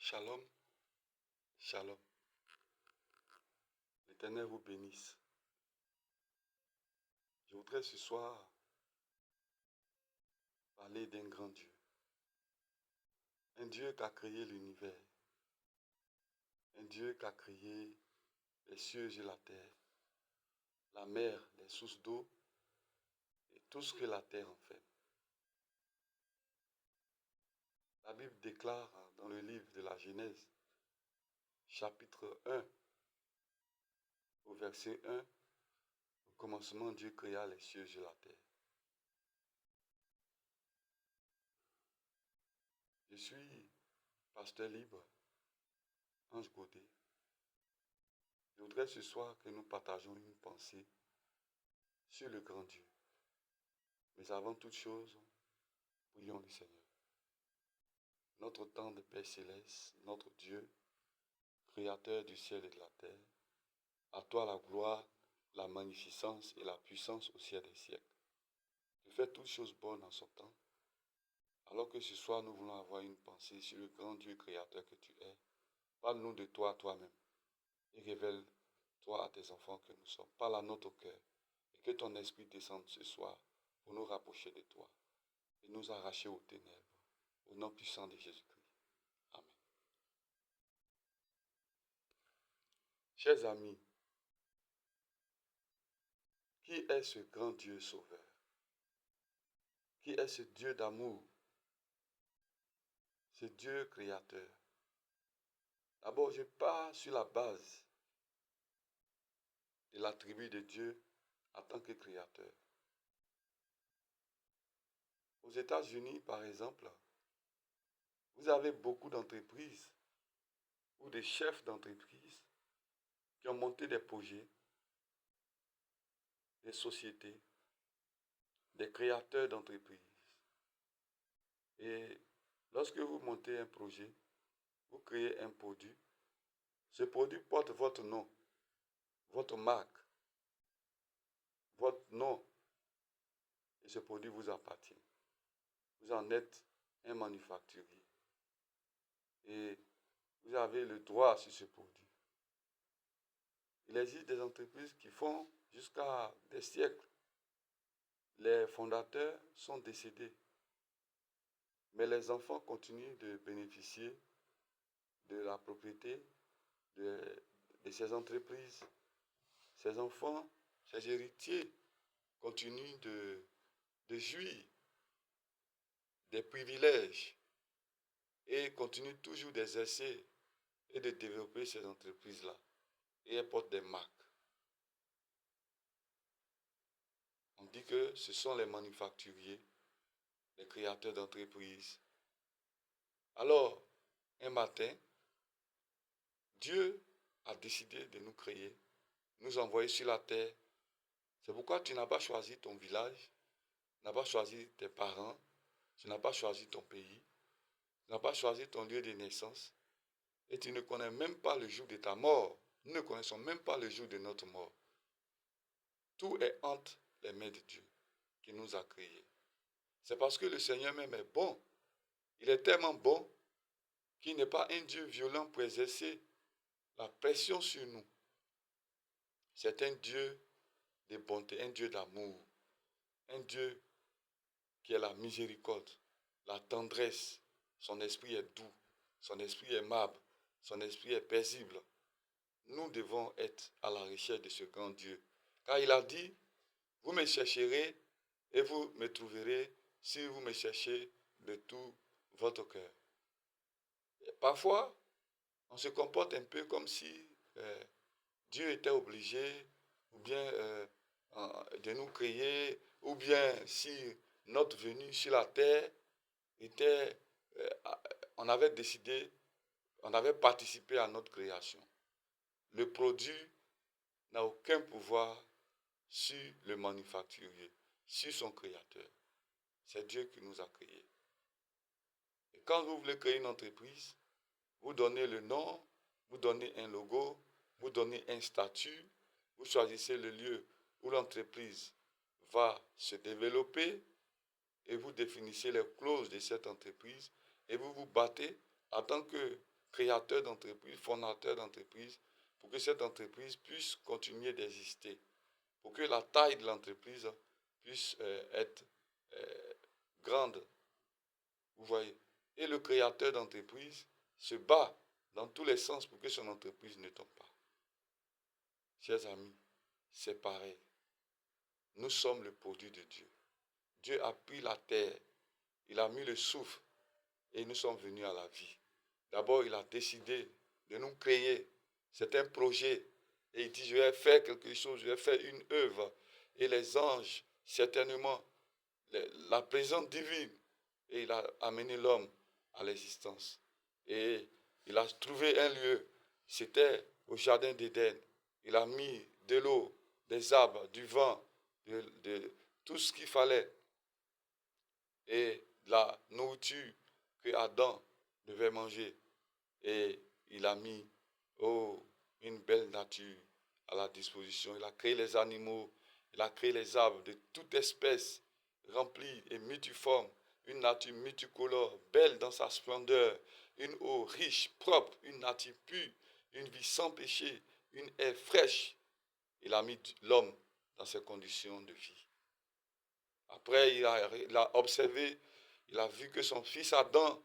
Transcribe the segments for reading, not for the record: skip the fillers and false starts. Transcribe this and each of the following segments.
Shalom, shalom. L'Éternel vous bénisse. Je voudrais ce soir parler d'un grand Dieu. Un Dieu qui a créé l'univers. Un Dieu qui a créé les cieux et la terre, la mer, les sources d'eau et tout ce que la terre en fait. La Bible déclare dans le livre de la Genèse, chapitre 1, au verset 1, au commencement, Dieu créa les cieux et la terre. Je suis pasteur libre, Ange Godet. Je voudrais ce soir que nous partageons une pensée sur le grand Dieu. Mais avant toute chose, prions le Seigneur. Notre temps de Père Céleste, notre Dieu, Créateur du ciel et de la terre, à toi la gloire, la magnificence et la puissance au ciel des siècles. Tu fais toutes choses bonnes en son temps. Alors que ce soir nous voulons avoir une pensée sur le grand Dieu créateur que tu es, parle-nous de toi toi-même et révèle-toi à tes enfants que nous sommes. Parle à notre cœur et que ton esprit descende ce soir pour nous rapprocher de toi et nous arracher aux ténèbres. Au nom puissant de Jésus-Christ. Amen. Chers amis, qui est ce grand Dieu sauveur? Qui est ce Dieu d'amour? Ce Dieu créateur. D'abord, je pars sur la base de l'attribut de Dieu en tant que créateur. Aux États-Unis, par exemple, vous avez beaucoup d'entreprises ou des chefs d'entreprise qui ont monté des projets, des sociétés, des créateurs d'entreprises. Et lorsque vous montez un projet, vous créez un produit, ce produit porte votre nom, votre marque, votre nom, et ce produit vous appartient. Vous en êtes un manufacturier. Et vous avez le droit sur ce produit. Il existe des entreprises qui font jusqu'à des siècles. Les fondateurs sont décédés. Mais les enfants continuent de bénéficier de la propriété de ces entreprises. Ces enfants, ces héritiers continuent de jouir des privilèges et continuent toujours d'exercer et de développer ces entreprises-là. Et elles portent des marques. On dit que ce sont les manufacturiers, les créateurs d'entreprises. Alors, un matin, Dieu a décidé de nous créer, nous envoyer sur la terre. C'est pourquoi tu n'as pas choisi ton village, tu n'as pas choisi tes parents, tu n'as pas choisi ton pays, tu n'as pas choisi ton lieu de naissance, et tu ne connais même pas le jour de ta mort. Nous ne connaissons même pas le jour de notre mort. Tout est entre les mains de Dieu qui nous a créés. C'est parce que le Seigneur même est bon. Il est tellement bon qu'il n'est pas un Dieu violent pour exercer la pression sur nous. C'est un Dieu de bonté, un Dieu d'amour, un Dieu qui est la miséricorde, la tendresse. Son esprit est doux, son esprit est aimable, son esprit est paisible. Nous devons être à la recherche de ce grand Dieu. Car il a dit, vous me chercherez et vous me trouverez si vous me cherchez de tout votre cœur. Et parfois, on se comporte un peu comme si Dieu était obligé ou bien de nous créer, ou bien si notre venue sur la terre était, on avait décidé, on avait participé à notre création. Le produit n'a aucun pouvoir sur le manufacturier, sur son créateur. C'est Dieu qui nous a créés. Et quand vous voulez créer une entreprise, vous donnez le nom, vous donnez un logo, vous donnez un statut, vous choisissez le lieu où l'entreprise va se développer et vous définissez les clauses de cette entreprise et vous vous battez en tant que créateur d'entreprise, fondateur d'entreprise, pour que cette entreprise puisse continuer d'exister, pour que la taille de l'entreprise puisse être grande. Vous voyez. Et le créateur d'entreprise se bat dans tous les sens pour que son entreprise ne tombe pas. Chers amis, c'est pareil. Nous sommes le produit de Dieu. Dieu a pris la terre, il a mis le souffle et nous sommes venus à la vie. D'abord, il a décidé de nous créer. C'est un projet. Et il dit, je vais faire quelque chose, je vais faire une œuvre. Et les anges, certainement, la présence divine, et il a amené l'homme à l'existence. Et il a trouvé un lieu. C'était au jardin d'Éden. Il a mis de l'eau, des arbres, du vent, de tout ce qu'il fallait. Et la nourriture que Adam devait manger. Et il a mis une belle nature à la disposition. Il a créé les animaux, il a créé les arbres de toute espèce, remplis et multiformes, une nature multicolore, belle dans sa splendeur, une eau riche, propre, une nature pure, une vie sans péché, une air fraîche. Il a mis l'homme dans ces conditions de vie. Après, il a observé, il a vu que son fils Adam,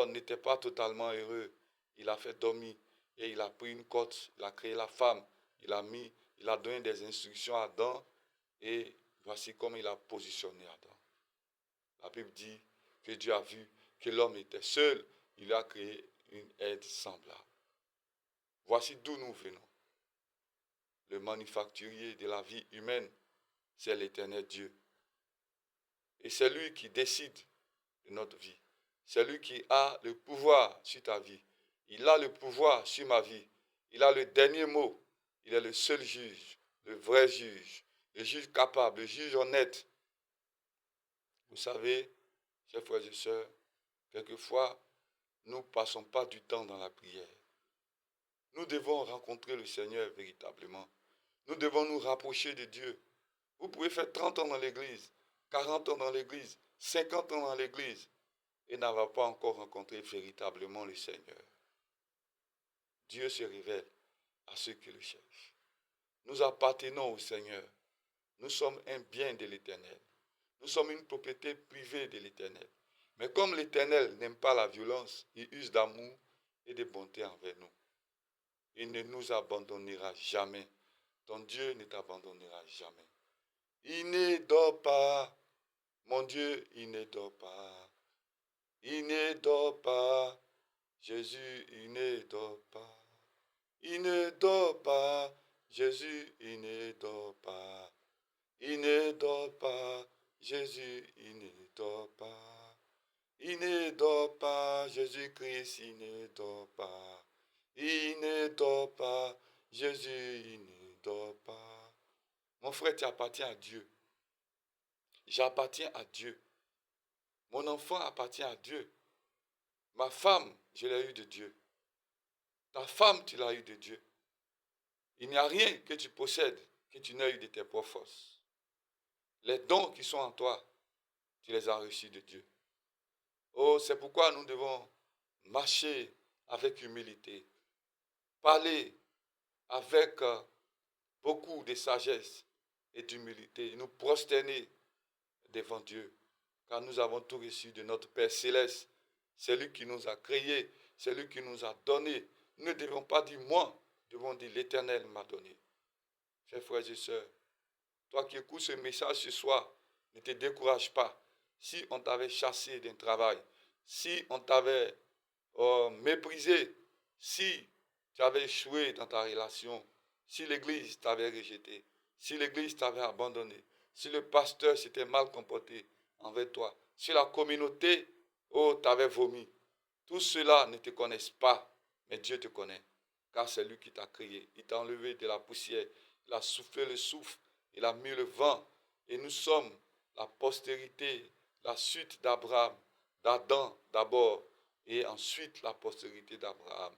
n'était pas totalement heureux. Il a fait dormir et il a pris une corde, il a créé la femme, il a donné des instructions à Adam et voici comment il a positionné Adam. La Bible dit que Dieu a vu que l'homme était seul, il a créé une aide semblable. Voici d'où nous venons. Le manufacturier de la vie humaine, c'est l'Éternel Dieu. Et c'est lui qui décide de notre vie. C'est lui qui a le pouvoir sur ta vie. Il a le pouvoir sur ma vie. Il a le dernier mot. Il est le seul juge, le vrai juge, le juge capable, le juge honnête. Vous savez, chers frères et sœurs, quelquefois, nous ne passons pas du temps dans la prière. Nous devons rencontrer le Seigneur véritablement. Nous devons nous rapprocher de Dieu. Vous pouvez faire 30 ans dans l'église, 40 ans dans l'église, 50 ans dans l'église et n'avoir pas encore rencontré véritablement le Seigneur. Dieu se révèle à ceux qui le cherchent. Nous appartenons au Seigneur. Nous sommes un bien de l'Éternel. Nous sommes une propriété privée de l'Éternel. Mais comme l'Éternel n'aime pas la violence, il use d'amour et de bonté envers nous. Il ne nous abandonnera jamais. Ton Dieu ne t'abandonnera jamais. Il ne dort pas. Mon Dieu, il ne dort pas. Il ne dort pas. Jésus, il ne dort pas. Il ne dort pas. Jésus, il ne dort pas. Il ne dort pas. Jésus, il ne dort pas. Il ne dort pas. Jésus-Christ, il ne dort pas. Il ne dort pas. Jésus, il ne dort pas. Mon frère, tu appartiens à Dieu. J'appartiens à Dieu. Mon enfant appartient à Dieu. Ma femme, je l'ai eue de Dieu. Ta femme, tu l'as eue de Dieu. Il n'y a rien que tu possèdes que tu n'aies eu de tes propres forces. Les dons qui sont en toi, tu les as reçus de Dieu. Oh, c'est pourquoi nous devons marcher avec humilité, parler avec beaucoup de sagesse et d'humilité, nous prosterner devant Dieu, car nous avons tout reçu de notre Père Céleste. C'est lui qui nous a créés, c'est lui qui nous a donné. Nous ne devons pas dire moi, nous devons dire l'Éternel m'a donné. Chers frères et sœurs, toi qui écoutes ce message ce soir, ne te décourage pas. Si on t'avait chassé d'un travail, si on t'avait méprisé, si tu avais échoué dans ta relation, si l'église t'avait rejeté, si l'église t'avait abandonné, si le pasteur s'était mal comporté envers toi, si la communauté t'avait vomi, tout cela ne te connaissent pas, mais Dieu te connaît, car c'est lui qui t'a créé. Il t'a enlevé de la poussière, il a soufflé le souffle, il a mis le vent, et nous sommes la postérité, la suite d'Abraham, d'Adam d'abord, et ensuite la postérité d'Abraham.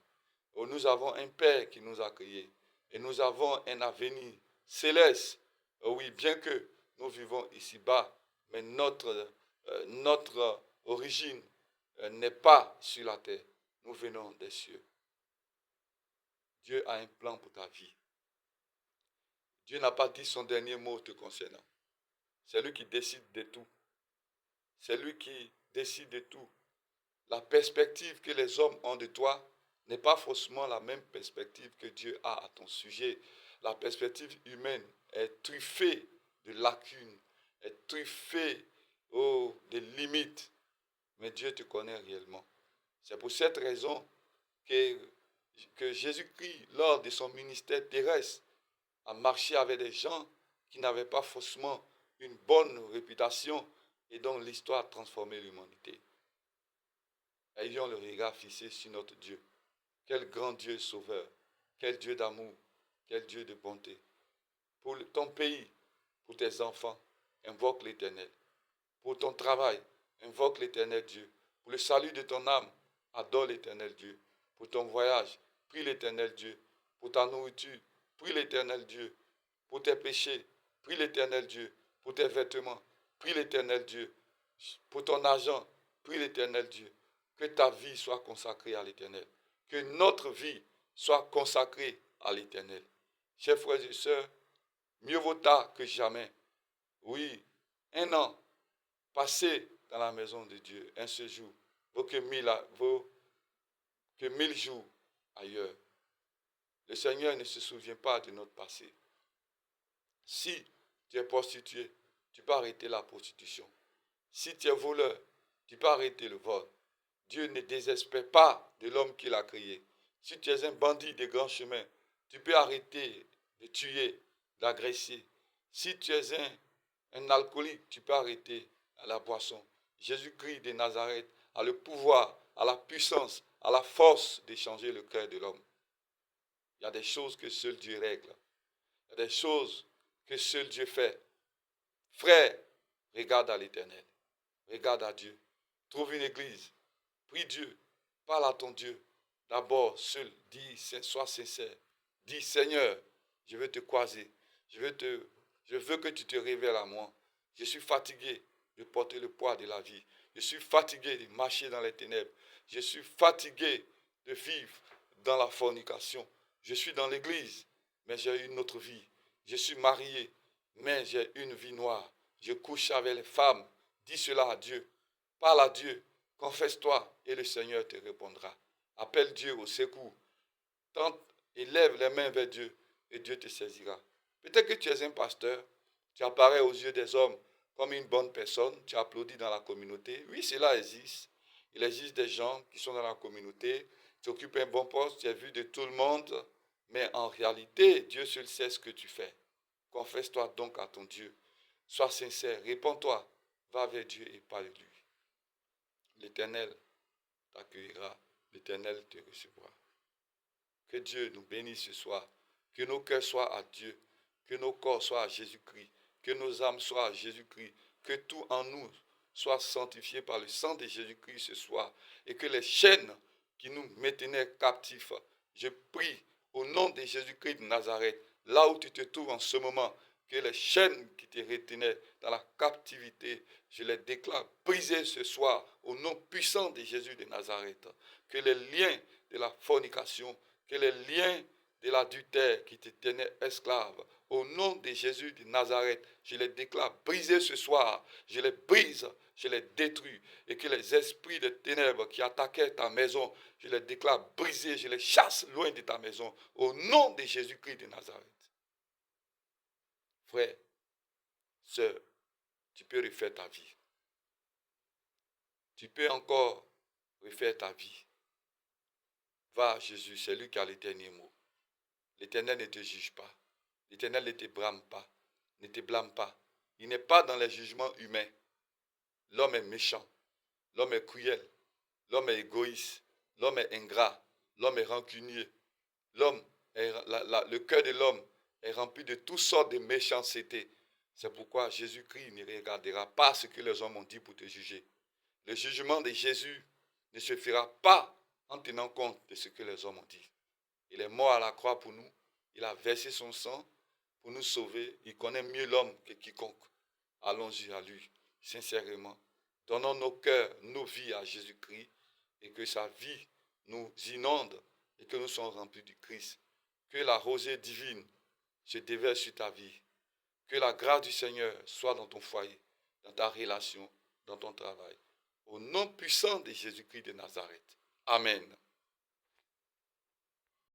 Nous avons un Père qui nous a créés, et nous avons un avenir céleste. Oui, bien que nous vivons ici-bas, mais notre origine n'est pas sur la terre. nous venons des cieux. Dieu a un plan pour ta vie. Dieu n'a pas dit son dernier mot te concernant. C'est lui qui décide de tout. C'est lui qui décide de tout. La perspective que les hommes ont de toi n'est pas forcément la même perspective que Dieu a à ton sujet. La perspective humaine est truffée de lacunes, est truffée de limites. Mais Dieu te connaît réellement. C'est pour cette raison que Jésus-Christ, lors de son ministère terrestre, a marché avec des gens qui n'avaient pas forcément une bonne réputation et dont l'histoire a transformé l'humanité. Ayons le regard fixé sur notre Dieu. Quel grand Dieu sauveur, quel Dieu d'amour, quel Dieu de bonté. Pour ton pays, pour tes enfants, invoque l'Éternel. Pour ton travail, invoque l'Éternel Dieu. Pour le salut de ton âme, adore l'Éternel Dieu. Pour ton voyage, prie l'Éternel Dieu. Pour ta nourriture, prie l'Éternel Dieu. Pour tes péchés, prie l'Éternel Dieu. Pour tes vêtements, prie l'Éternel Dieu. Pour ton argent, prie l'Éternel Dieu. Que ta vie soit consacrée à l'Éternel. Que notre vie soit consacrée à l'Éternel. Chers frères et sœurs, mieux vaut tard que jamais. Oui, un an passé dans la maison de Dieu, un séjour, vaut que 1000 jours ailleurs. Le Seigneur ne se souvient pas de notre passé. Si tu es prostitué, tu peux arrêter la prostitution. Si tu es voleur, tu peux arrêter le vol. Dieu ne désespère pas de l'homme qu'il a créé. Si tu es un bandit de grand chemin, tu peux arrêter de tuer, d'agresser. Si tu es un alcoolique, tu peux arrêter la boisson. Jésus-Christ de Nazareth a le pouvoir, a la puissance, a la force de changer le cœur de l'homme. Il y a des choses que seul Dieu règle. Il y a des choses que seul Dieu fait. Frère, regarde à l'Éternel. Regarde à Dieu. Trouve une église. Prie Dieu. Parle à ton Dieu. D'abord, seul, dis, sois sincère. Dis, Seigneur, je veux te croiser. Je veux que tu te révèles à moi. Je suis fatigué de porter le poids de la vie. Je suis fatigué de marcher dans les ténèbres. Je suis fatigué de vivre dans la fornication. Je suis dans l'église, mais j'ai une autre vie. Je suis marié, mais j'ai une vie noire. Je couche avec les femmes. Dis cela à Dieu. Parle à Dieu. Confesse-toi et le Seigneur te répondra. Appelle Dieu au secours. Tente et lève les mains vers Dieu et Dieu te saisira. Peut-être que tu es un pasteur, tu apparais aux yeux des hommes comme une bonne personne, tu applaudis dans la communauté. Oui, cela existe. Il existe des gens qui sont dans la communauté, tu occupes un bon poste, tu es vu de tout le monde, mais en réalité, Dieu seul sait ce que tu fais. Confesse-toi donc à ton Dieu. Sois sincère, réponds-toi, va vers Dieu et parle de lui. L'Éternel t'accueillera, l'Éternel te recevra. Que Dieu nous bénisse ce soir, que nos cœurs soient à Dieu, que nos corps soient à Jésus-Christ, que nos âmes soient à Jésus-Christ, que tout en nous soit sanctifié par le sang de Jésus-Christ ce soir, et que les chaînes qui nous maintenaient captifs, je prie au nom de Jésus-Christ de Nazareth, là où tu te trouves en ce moment, que les chaînes qui te retenaient dans la captivité, je les déclare brisées ce soir au nom puissant de Jésus de Nazareth. Que les liens de la fornication, que les liens de l'adultère qui te tenaient esclave, au nom de Jésus de Nazareth, je les déclare brisés ce soir. Je les brise, je les détruis. Et que les esprits de ténèbres qui attaquaient ta maison, je les déclare brisés, je les chasse loin de ta maison, au nom de Jésus-Christ de Nazareth. Frère, sœur, tu peux refaire ta vie. Tu peux encore refaire ta vie. Va à Jésus, c'est lui qui a les derniers mots. L'Éternel ne te juge pas. L'Éternel ne te blâme pas. Ne te blâme pas. Il n'est pas dans les jugements humains. L'homme est méchant. L'homme est cruel. L'homme est égoïste. L'homme est ingrat. L'homme est rancunier. Le cœur de l'homme est rempli de toutes sortes de méchanceté. C'est pourquoi Jésus-Christ ne regardera pas ce que les hommes ont dit pour te juger. Le jugement de Jésus ne se fera pas en tenant compte de ce que les hommes ont dit. Il est mort à la croix pour nous. Il a versé son sang pour nous sauver. Il connaît mieux l'homme que quiconque. Allons-y à lui, sincèrement. Donnons nos cœurs, nos vies à Jésus-Christ et que sa vie nous inonde et que nous soyons remplis du Christ. Que la rosée divine se déverse sur ta vie. Que la grâce du Seigneur soit dans ton foyer, dans ta relation, dans ton travail. Au nom puissant de Jésus-Christ de Nazareth. Amen.